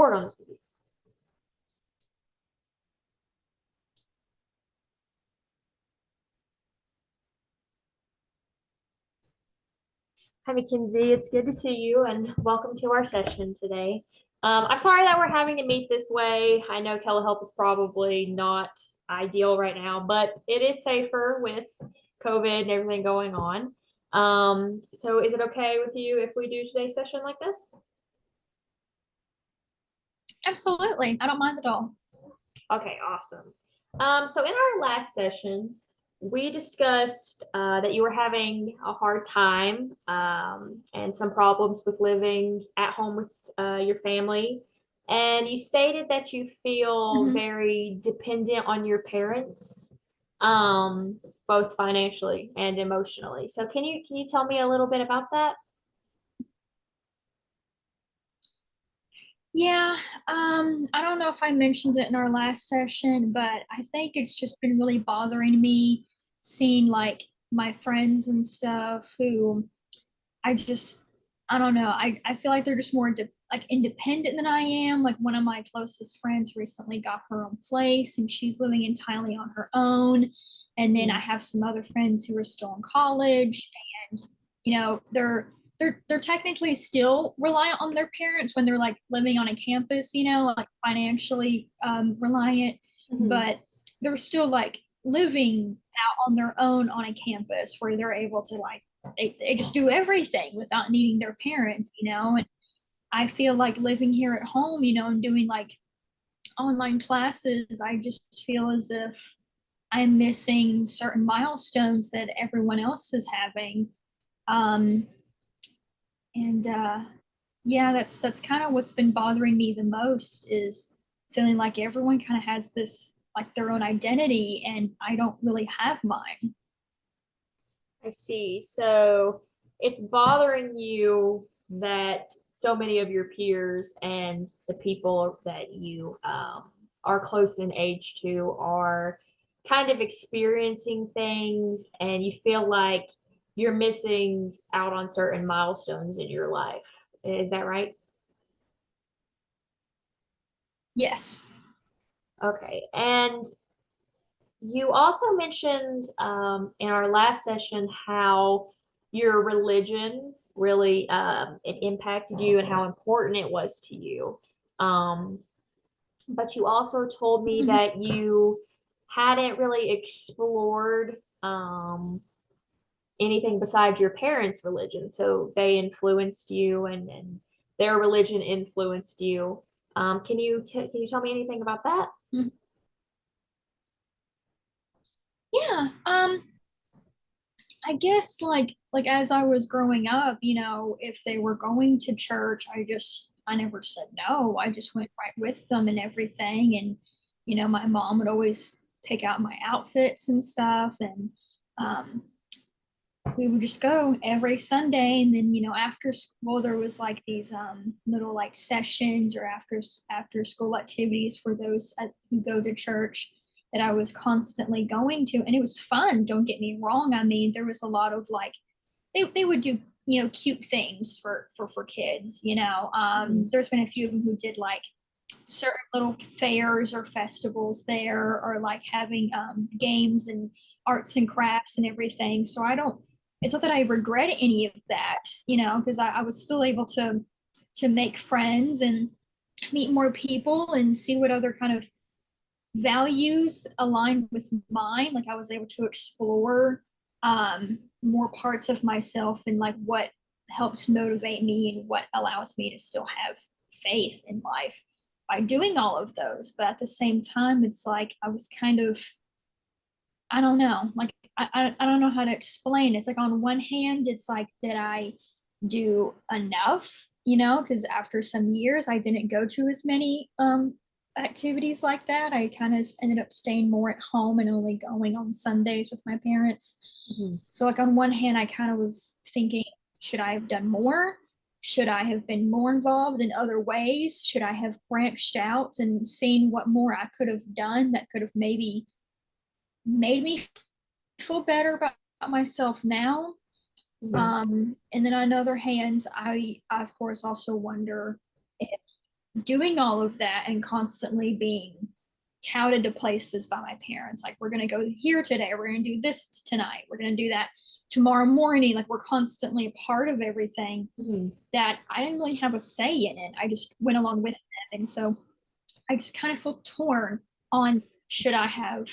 Record on this computer. Hi, Mackenzie. It's good to see you and welcome to our session today. I'm sorry that we're having to meet this way. I know telehealth is probably not ideal right now, but it is safer with COVID and everything going on. So is it okay with you if we do today's session like this? Absolutely. I don't mind at all. Okay, awesome. So in our last session, we discussed that you were having a hard time and some problems with living at home with your family. And you stated that you feel Mhm. very dependent on your parents, um, both financially and emotionally. So can you tell me a little bit about that? Yeah, I don't know if I mentioned it in our last session, but I think it's just been really bothering me seeing like my friends and stuff who I just, I don't know. I feel like they're just more like independent than I am. Like one of my closest friends recently got her own place and she's living entirely on her own. And then I Mhm. have some other friends who are still in college and they're technically still reliant on their parents when they're like living on a campus, like financially reliant, Mhm. but they're still like living out on their own on a campus where they're able to like they just do everything without needing their parents. And I feel like living here at home, and doing like online classes, I just feel as if I'm missing certain milestones that everyone else is having. Um, and yeah, that's kind of what's been bothering me the most is feeling like everyone kind of has this like their own identity and I don't really have mine. I see. So it's bothering you that so many of your peers and the people that you are close in age to are kind of experiencing things, and you feel like you're missing out on certain milestones in your life. Is that right? Yes. Okay. And you also mentioned in our last session how your religion really it impacted you and how important it was to you. Um, but you also told me Mhm. that you hadn't really explored anything besides your parents' religion. So they influenced you, and their religion influenced you. Can you tell me anything about that? Yeah. I guess like as I was growing up, if they were going to church, I never said no. I just went right with them and everything. And my mom would always pick out my outfits and stuff. And um, we would just go every Sunday. And then, after school, there was like these little like sessions or after school activities for those who go to church that I was constantly going to. And it was fun. Don't get me wrong. I mean, there was a lot of like, they would do, cute things for kids. Mhm. There's been a few of them who did like certain little fairs or festivals there or like having games and arts and crafts and everything. So it's not that I regret any of that, because I was still able to make friends and meet more people and see what other kind of values aligned with mine. Like I was able to explore more parts of myself and like what helps motivate me and what allows me to still have faith in life by doing all of those. But at the same time, it's like I was kind of, I don't know, like I don't know how to explain. It's like on one hand, it's like, did I do enough? Because after some years, I didn't go to as many activities like that. I kind of ended up staying more at home and only going on Sundays with my parents. Mhm. So, like, on one hand, I kind of was thinking, should I have done more? Should I have been more involved in other ways? Should I have branched out and seen what more I could have done that could have maybe made me feel better about myself now? Mhm. And then on other hands, I of course also wonder doing all of that and constantly being touted to places by my parents. Like, we're going to go here today. We're going to do this tonight. We're going to do that tomorrow morning. Like, we're constantly a part of everything that I didn't really have a say in it. I just went along with it. And so I just kind of feel torn on, should I have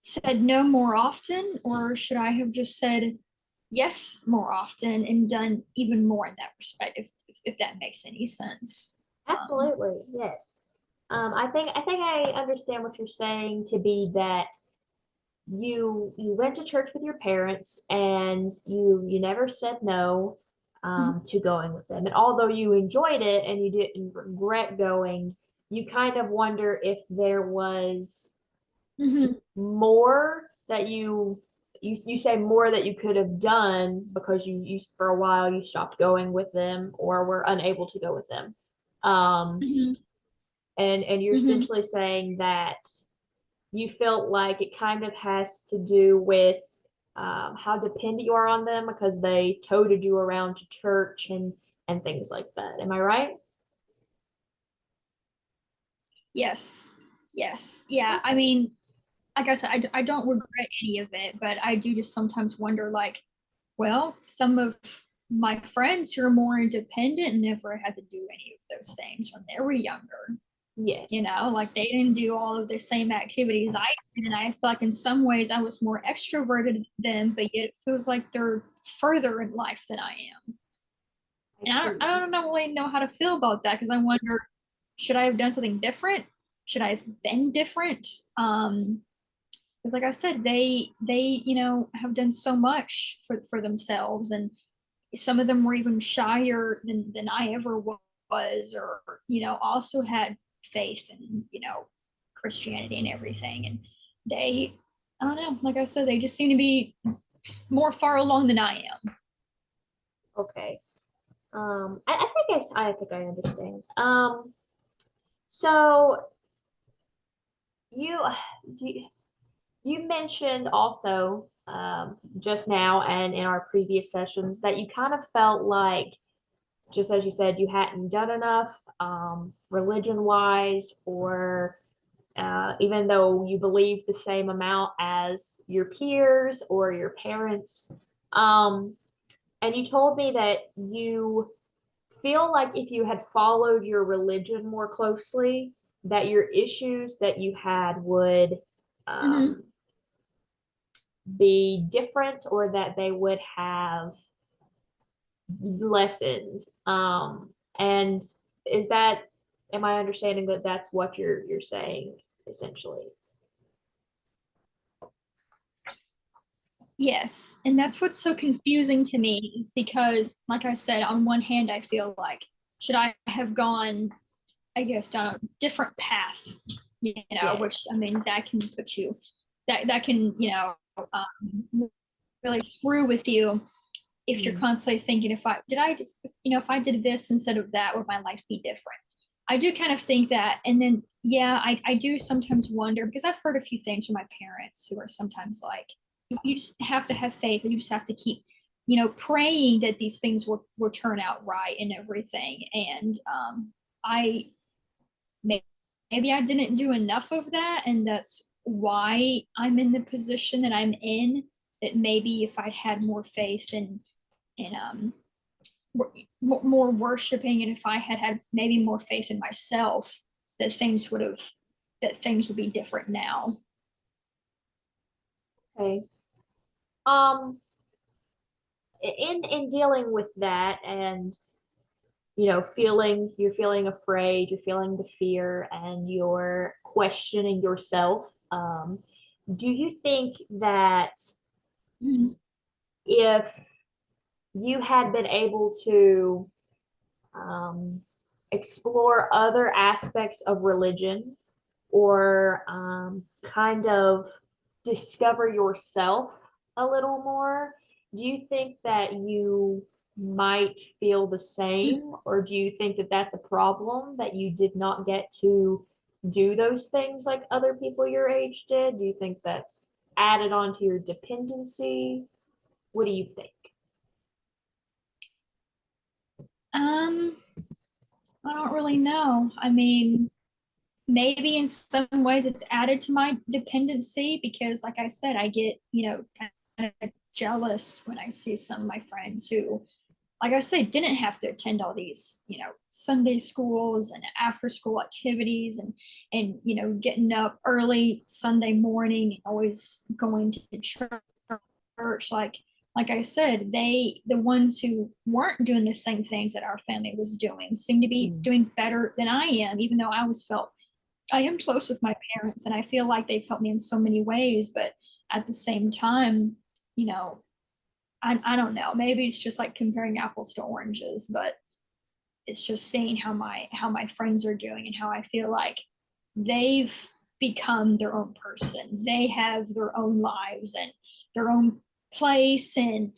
said no more often, or should I have just said yes more often and done even more in that respect, if that makes any sense. Absolutely, yes. I think I understand what you're saying to be that you went to church with your parents and you never said no to going with them. And although you enjoyed it and you didn't regret going, you kind of wonder if there was Mhm. more that you say more that you could have done because you for a while you stopped going with them or were unable to go with them. Um, Mhm. and you're Mhm. essentially saying that you felt like it kind of has to do with how dependent you are on them because they toted you around to church and things like that. Am I right? Yes. Yes. Yeah. I Okay. mean, like I said, I don't regret any of it, but I do just sometimes wonder, like, well, some of my friends who are more independent never had to do any of those things when they were younger. Yes. Like, they didn't do all of the same activities I did. And I feel like in some ways I was more extroverted than them, but yet it feels like they're further in life than I am. I And see. I don't really know how to feel about that, because I wonder, should I have done something different? Should I have been different? Because like I said, they have done so much for themselves, and some of them were even shyer than I ever was, or also had faith in Christianity and everything. And they, I don't know, like I said, they just seem to be more far along than I am. Okay. I think I understand. So you you, you mentioned also just now and in our previous sessions that you kind of felt like, just as you said, you hadn't done enough religion wise, or even though you believe the same amount as your peers or your parents. Um, and you told me that you feel like if you had followed your religion more closely, that your issues that you had would Mm-hmm. um, be different or that they would have lessened. And is that, am I understanding that that's what you're saying essentially? Yes. And that's what's so confusing to me, is because, like I said, on one hand, I feel like, should I have gone, I guess, down a different path, which, Yes. I mean, that can put you, that can, really screw with you if you're Mhm. constantly thinking, if I did this instead of that, would my life be different? I do kind of think that. And then, yeah, I do sometimes wonder, because I've heard a few things from my parents who are sometimes like, you just have to have faith, and you just have to keep, praying that these things will turn out right and everything. And I, maybe I didn't do enough of that. And that's why I'm in the position that I'm in. That maybe if I'd had more faith and more worshiping, and if I had had maybe more faith in myself, that things would be different now. Okay. In dealing with that and you're feeling afraid, you're feeling the fear and you're questioning yourself, do you think that Mhm. if you had been able to um, explore other aspects of religion or kind of discover yourself a little more, do you think that you might feel the same, or do you think that that's a problem that you did not get to do those things like other people your age did? Do you think that's added on to your dependency? What do you think? Um, I don't really know. I mean, maybe in some ways it's added to my dependency because, like I said, I get, kind of jealous when I see some of my friends who, like I said, didn't have to attend all these, Sunday schools and after school activities and, getting up early Sunday morning and always going to church. Like I said, the ones who weren't doing the same things that our family was doing, seem to be Mm. doing better than I am, even though I always felt I am close with my parents and I feel like they've helped me in so many ways. But at the same time, you know, I don't know. Maybe it's just like comparing apples to oranges, but it's just seeing how my friends are doing and how I feel like they've become their own person. They have their own lives and their own place, and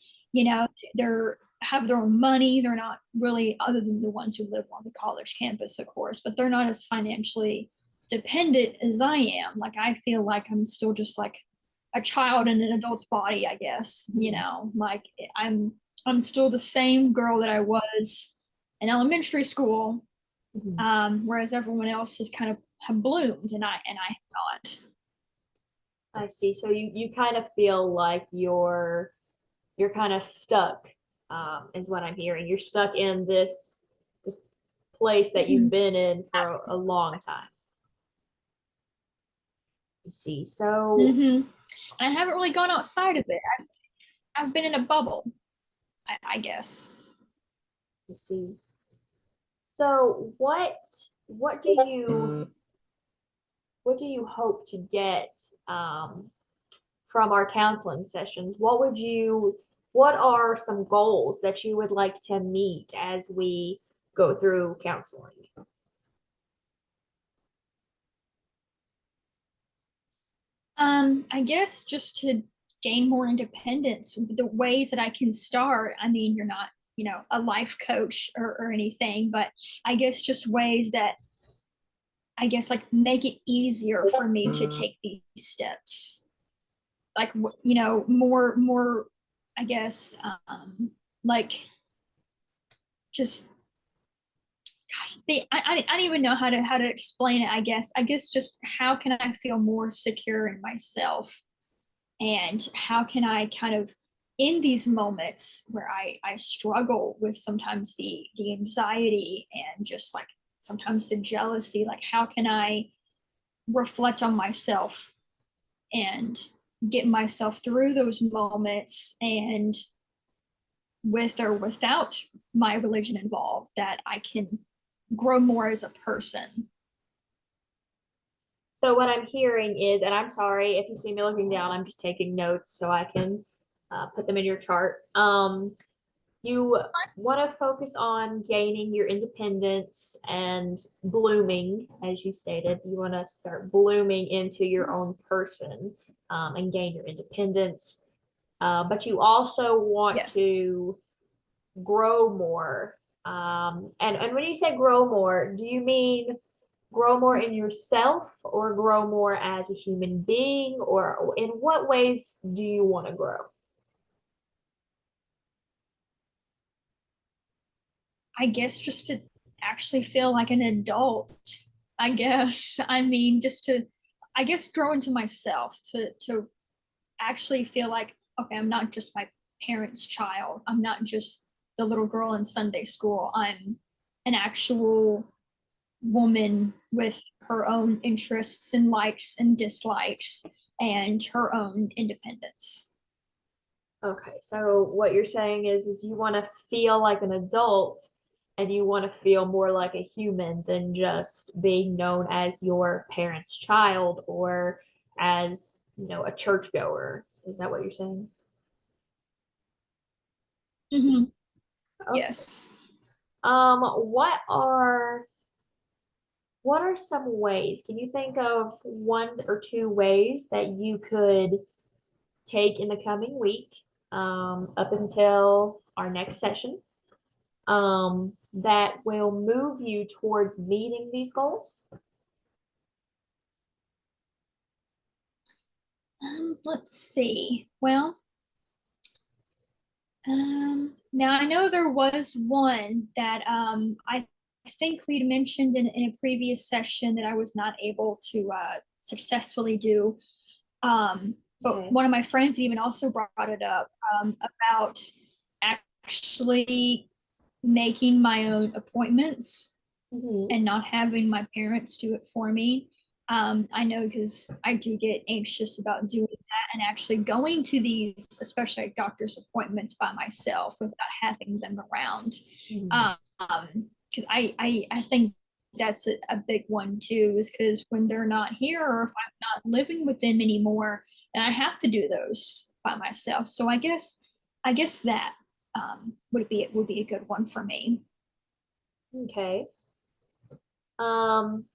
they're have their own money. They're not really, other than the ones who live on the college campus, of course, but they're not as financially dependent as I am. Like I feel like I'm still just like a child in an adult's body, I guess. Like I'm still the same girl that I was in elementary school, Mhm. whereas everyone else has kind of have bloomed, and I have not. I see. So you kind of feel like you're kind of stuck, is what I'm hearing. You're stuck in this place that you've Mhm. been in for a long time. I see. So And I haven't really gone outside of it. I've been in a bubble, I guess. I see. So what do you what do you hope to get from our counseling sessions? What are some goals that you would like to meet as we go through counseling? I guess just to gain more independence, the ways that I can start. I mean, you're not, a life coach or anything, but I guess just ways that I guess like make it easier for me to take these steps. Like, more, I guess, like just, gosh, see, I don't even know how to explain it. I guess just how can I feel more secure in myself, and how can I kind of, in these moments where I struggle with sometimes the anxiety and just like sometimes the jealousy, like how can I reflect on myself and get myself through those moments, and with or without my religion involved, that I can grow more as a person. So what I'm hearing is, and I'm sorry if you see me looking down, I'm just taking notes so I can put them in your chart. You want to focus on gaining your independence and blooming, as you stated. You want to start blooming into your own person, and gain your independence. But you also want Yes. to grow more. And when you say grow more, do you mean grow more in yourself or grow more as a human being? Or in what ways do you want to grow? I guess just to actually feel like an adult. I guess. I mean, just to, I guess, grow into myself, to actually feel like, okay, I'm not just my parents' child. I'm not just the little girl in Sunday school. I'm an actual woman with her own interests and likes and dislikes and her own independence. Okay, so what you're saying is you want to feel like an adult and you want to feel more like a human than just being known as your parents' child or as, a churchgoer. Is that what you're saying? Mm-hmm. Okay. Yes. Um, what are what are some ways? Can you think of one or two ways that you could take in the coming week, up until our next session, that will move you towards meeting these goals? Let's see. Well, now I know there was one that I think we'd mentioned in a previous session that I was not able to successfully do. But Okay. one of my friends even also brought it up about actually making my own appointments Hmm. and not having my parents do it for me. I know because I do get anxious about doing that and actually going to these, especially like doctor's appointments by myself without having them around. Hmm. Um, because I think that's a big one too, is because when they're not here or if I'm not living with them anymore, then I have to do those by myself. So I guess that would be a good one for me. Okay. Um,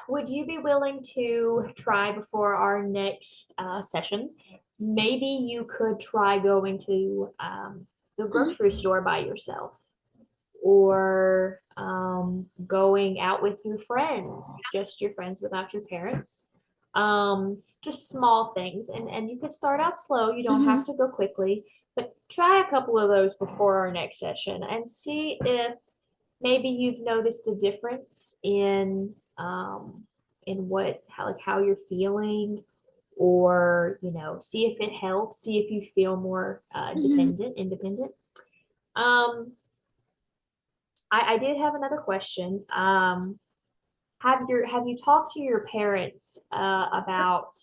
would you be willing to try before our next session? Maybe you could try going to the Mhm. grocery store by yourself, or going out with your friends, just your friends without your parents. Just small things. And you could start out slow. You don't have Mhm. to go quickly, but try a couple of those before our next session and see if maybe you've noticed a difference in what how you're feeling, or see if it helps, see if you feel more Mhm. independent. Um I did have another question. Have you talked to your parents about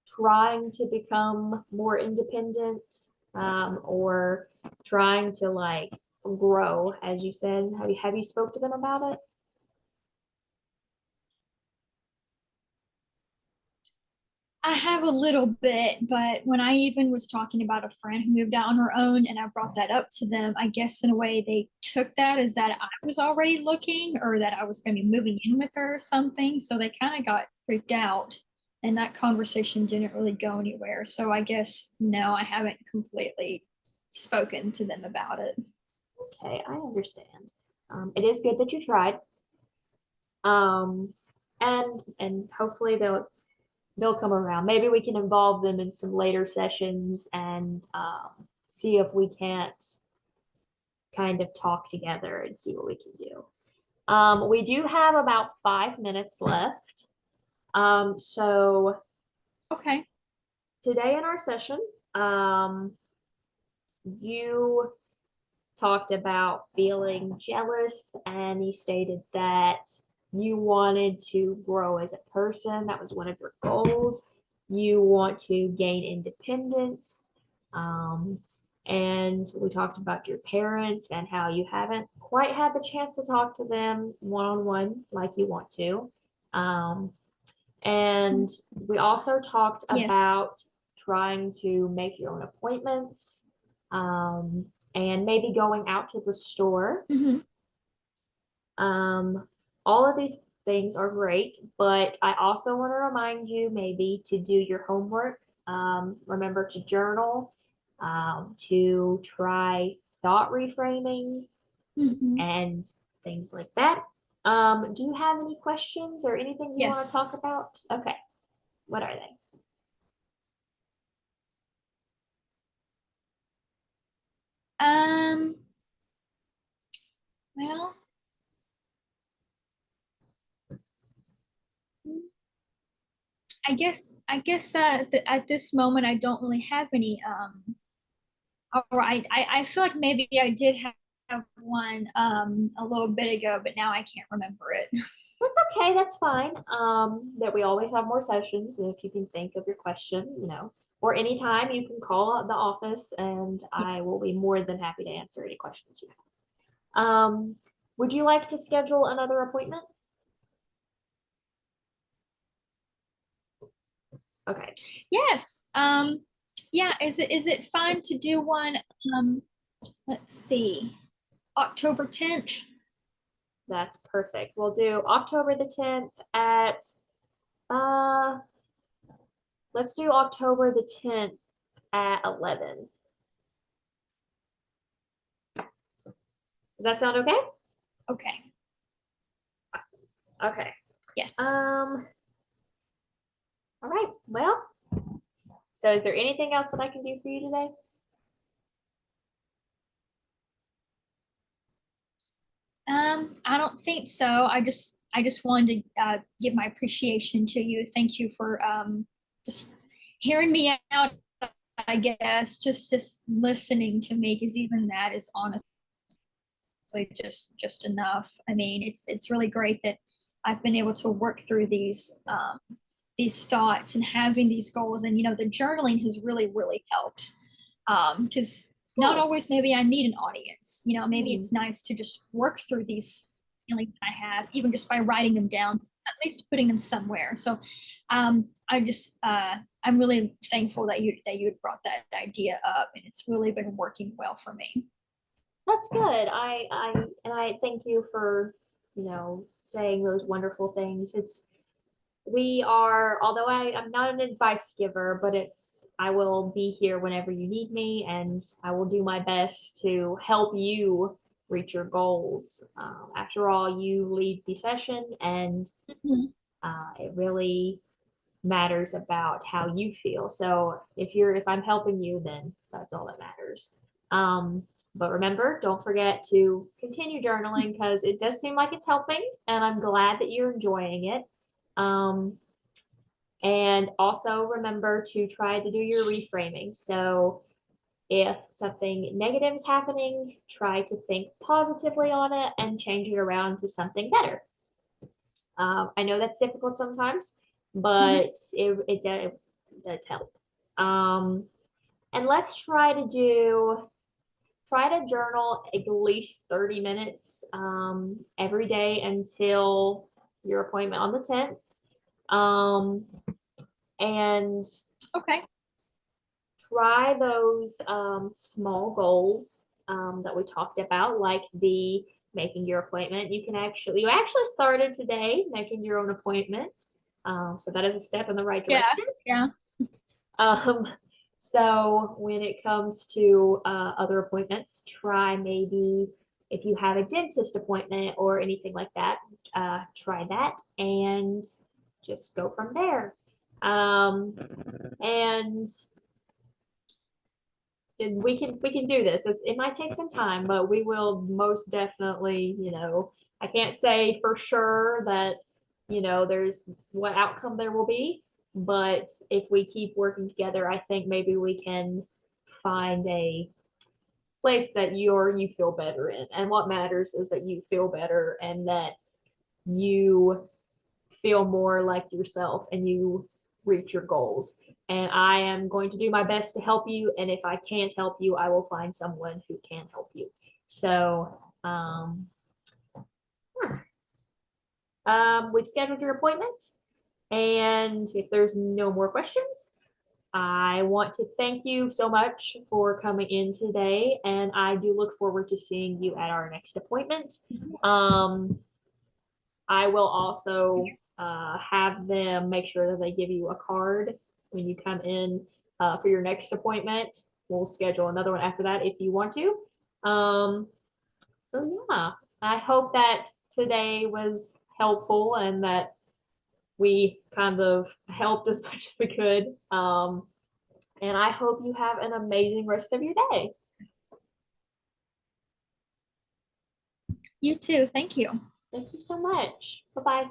trying to become more independent, or trying to like grow, as you said? Have you spoke to them about it? I have a little bit, but when I even was talking about a friend who moved out on her own and I brought that up to them, I guess in a way they took that as that I was already looking or that I was going to be moving in with her or something. So they kind of got freaked out and that conversation didn't really go anywhere. So I guess no, I haven't completely spoken to them about it. Okay, I understand. It is good that you tried. Um, and hopefully they'll come around. Maybe we can involve them in some later sessions and see if we can't kind of talk together and see what we can do. We do have about 5 minutes left. So Okay. today in our session, um, you talked about feeling jealous, and you stated that you wanted to grow as a person. That was one of your goals. You want to gain independence. Um, and we talked about your parents and how you haven't quite had the chance to talk to them one on one like you want to. Um, and we also talked Yes. about trying to make your own appointments, um, and maybe going out to the store. Hmm. Um, all of these things are great, but I also want to remind you maybe to do your homework. Remember to journal, to try thought reframing Hmm. and things like that. Do you have any questions or anything you want to Yes. talk about? Okay, what are they? Um, well, at this moment I don't really have any. All right, I feel like maybe I did have one a little bit ago, but now I can't remember it. That's okay. That's fine. That we always have more sessions, and if you can think of your question, or anytime you can call the office, and Yeah. I will be more than happy to answer any questions you have. Would you like to schedule another appointment? Okay, Yes. Yeah. Is it fine to do one? Um, let's see, October 10th. that's perfect. We'll do October the 10th at uh let's do October the 10th at 11. Does that sound okay? Okay. Okay. Yes. Um, all right. Well, so is there anything else that I can do for you today? I don't think so. I just wanted to give my appreciation to you. Thank you for just hearing me out, I guess, just listening to me, because even that is honestly just enough. I mean, it's really great that I've been able to work through these thoughts and having these goals, and the journaling has really helped, because not always maybe I need an audience. Maybe it's nice to just work through these feelings I have, even just by writing them down, at least putting them somewhere. So I'm really thankful that you had brought that idea up, and it's really been working well for me. That's good. I thank you for, saying those wonderful things. We are, although I'm not an advice giver, but I will be here whenever you need me, and I will do my best to help you reach your goals. After all, you lead the session, and Mhm. it really matters about how you feel. So if I'm helping you, then that's all that matters. But remember, don't forget to continue journaling, because it does seem like it's helping, and I'm glad that you're enjoying it. Um, and also remember to try to do your reframing. So if something negative is happening, try to think positively on it and change it around to something better. I know that's difficult sometimes, Mhm. but it does help. Um, and let's try to journal at least 30 minutes every day until your appointment on the 10th. Um, and Okay. try those small goals that we talked about, like the making your appointment. You actually started today making your own appointment. So that is a step in the right Yeah. direction. Yeah. Um, so when it comes to other appointments, try maybe if you have a dentist appointment or anything like that, try that and just go from there. And we can do this. It might take some time, but we will most definitely, I can't say for sure that, there's what outcome there will be, but if we keep working together, I think maybe we can find a place that you feel better in. And what matters is that you feel better and that you feel more like yourself and you reach your goals. And I am going to do my best to help you. And if I can't help you, I will find someone who can help you. So, we've scheduled your appointment. And if there's no more questions, I want to thank you so much for coming in today. And I do look forward to seeing you at our next appointment. Um, I will also have them make sure that they give you a card when you come in for your next appointment. We'll schedule another one after that if you want to. So yeah, I hope that today was helpful and that we kind of helped as much as we could. And I hope you have an amazing rest of your day. You too. Thank you. Thank you so much. Bye bye.